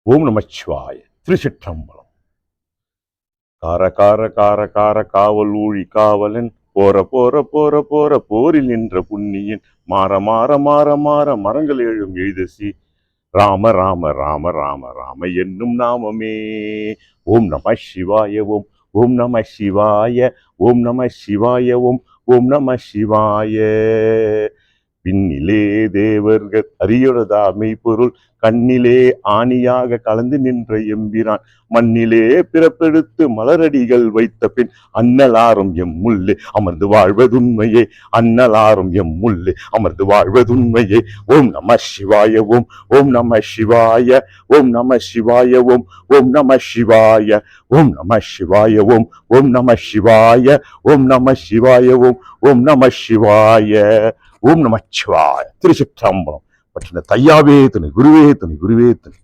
ஓம் நமச்சிவாய. திருச்சிற்றம்பலம். கார கார கார கார காவல் ஊழி காவலன் போற போற போற போற போரில் நின்ற புண்ணியன் மாற மாற மாற மாற மரங்கள் எழும் எழுதசி ராம ராம ராம ராம ராம என்னும் நாமமே. ஓம் நம சிவாய. ஓம் ஓம் நம சிவாய. ஓம் நம சிவாய. ஓம் ஓம் நம சிவாய. பின்னிலே தேவர்கள் அரியுறதா மெய்ப்பொருள் கண்ணிலே ஆணியாக கலந்து நின்ற எம்பிரான் மண்ணிலே பிறப்பெடுத்து மலரடிகள் வைத்த பின் அன்னலாரும் எம் முள்ளே அமர்ந்து வாழ்வதுண்மையே. அன்னலாரும் எம் முள்ளே அமர்ந்து வாழ்வதுண்மையே. ஓம் நம சிவாய. ஓம் ஓம் நம சிவாய. ஓம் நம சிவாய. ஓம் ஓம் நம சிவாய. ஓம் நம சிவாய. ஓம் ஓம் நம சிவாய. ஓம் நம சிவாய. ஓம் ஓம் நம சிவாய. ஓம் நமச்சிவாய. திருச்சிற்றம்பலம். பற்றின தையாவே துணை, குருவே துணை, குருவே துணை.